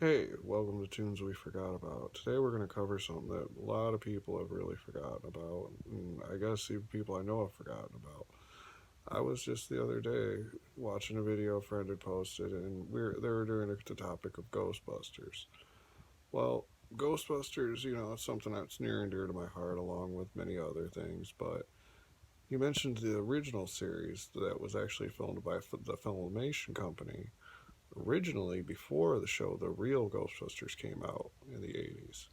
Hey, welcome to Tunes We Forgot About. Today we're going to cover something that a lot of people have really forgotten about, and I guess even people I know have forgotten about. I was just the other day watching a video a friend had posted, and they were doing the topic of Ghostbusters. Well, Ghostbusters, it's something that's near and dear to my heart, along with many other things, but you mentioned the original series that was actually filmed by the Filmation Company originally before the show, the real Ghostbusters came out in the 80s.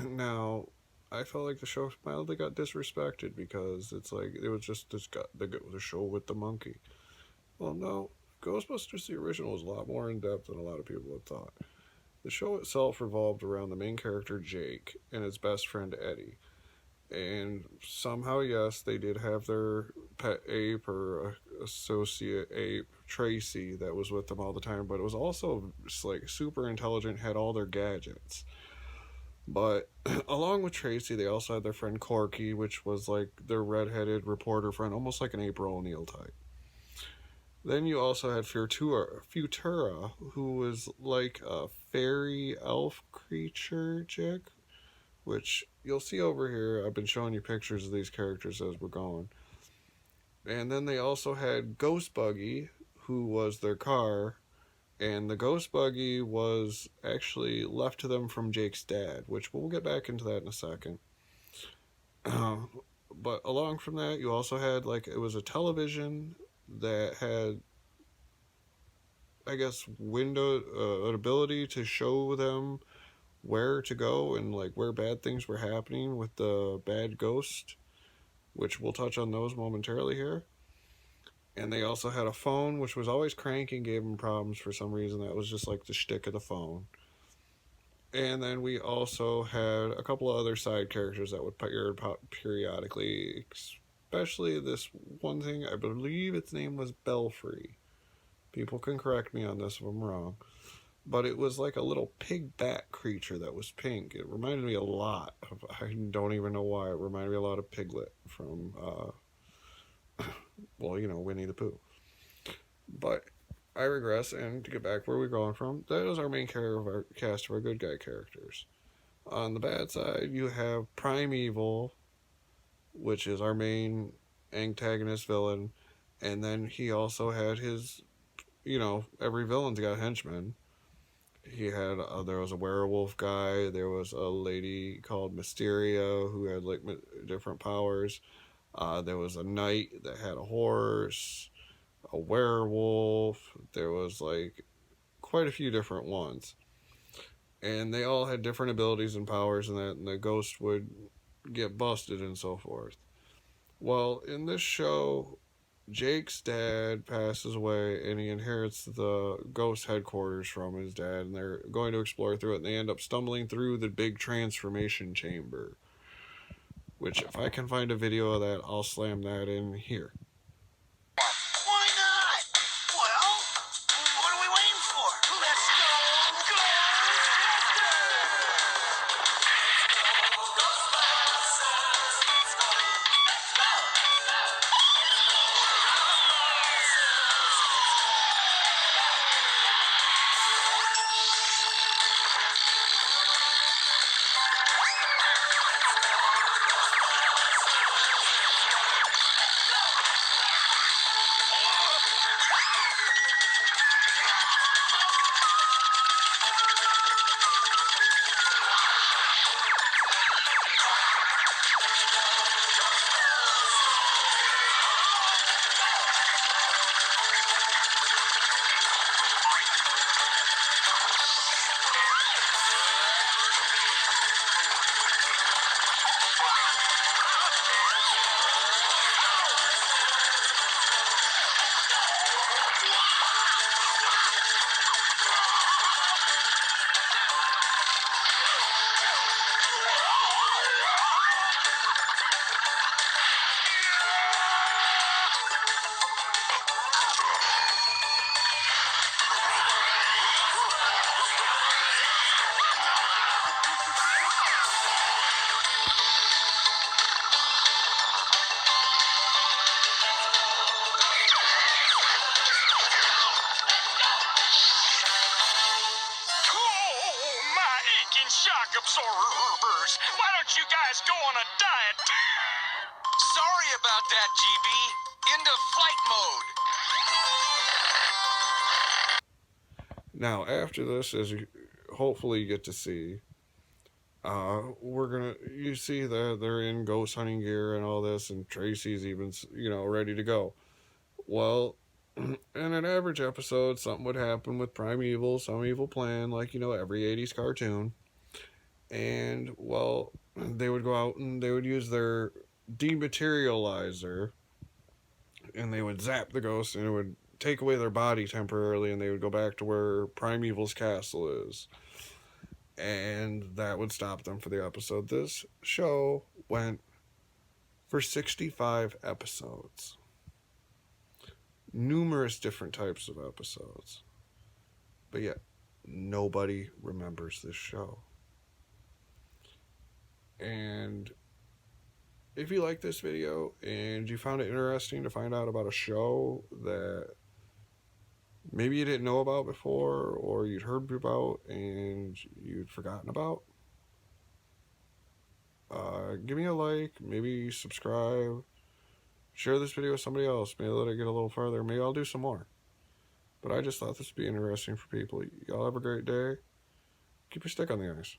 Now, I felt like the show mildly got disrespected because it's like it was just the show with the monkey. Well, no, Ghostbusters the original was a lot more in depth than a lot of people had thought. The show itself revolved around the main character Jake and his best friend Eddie. And somehow, yes, they did have their pet ape or associate ape, Tracy, that was with them all the time, but it was also just like super intelligent, had all their gadgets. But along with Tracy, they also had their friend Corky, which was like their redheaded reporter friend, almost like an April O'Neil type. Then you also had Futura, who was like a fairy elf creature, Jack, which you'll see over here. I've been showing you pictures of these characters as we're going. And then they also had Ghost Buggy, who was their car, and the Ghost Buggy was actually left to them from Jake's dad, which we'll get back into that in a second. But along from that, you also had it was a television that had, I guess, an ability to show them where to go and where bad things were happening with the bad ghost, which we'll touch on those momentarily here. And they also had a phone, which was always cranky and gave them problems for some reason. That was just like the shtick of the phone. And then we also had a couple of other side characters that would appear periodically, especially this one thing. I believe its name was Belfry. People can correct me on this if I'm wrong. But it was like a little pig bat creature that was pink. It reminded me a lot of, I don't even know why, it reminded me a lot of Piglet from, Winnie the Pooh. But I regress, and to get back where we're going from, that is our main character of our cast of our good guy characters. On the bad side, you have Primeval, which is our main antagonist villain, and then he also had his, every villain's got henchmen. He had there was a werewolf guy. There was a lady called Mysteria who had different powers. There was a knight that had a horse, a werewolf. There was quite a few different ones, and they all had different abilities and powers, and that and the ghost would get busted and so forth. Well, in this show, Jake's dad passes away and he inherits the ghost headquarters from his dad, and they're going to explore through it, and they end up stumbling through the big transformation chamber, which if I can find a video of that, I'll slam that in here. Why not? Well, what are we waiting for? Let's go! dinosaurs. Why don't you guys go on a diet? Sorry about that, GB. Into flight mode. Now, after this, as you hopefully get to see, you see that they're in ghost hunting gear and all this, and Tracy's even, ready to go. Well, in an average episode, something would happen with Primeval, some evil plan, like, every 80's cartoon. And, well, they would go out and they would use their dematerializer, and they would zap the ghost, and it would take away their body temporarily, and they would go back to where Primeval's castle is. And that would stop them for the episode. This show went for 65 episodes. Numerous different types of episodes. But yet, nobody remembers this show. And if you like this video and you found it interesting to find out about a show that maybe you didn't know about before, or you'd heard about and you'd forgotten about, give me a like, maybe subscribe, share this video with somebody else, maybe let it get a little further, maybe I'll do some more. But I just thought this would be interesting for people. Y'all have a great day. Keep your stick on the ice.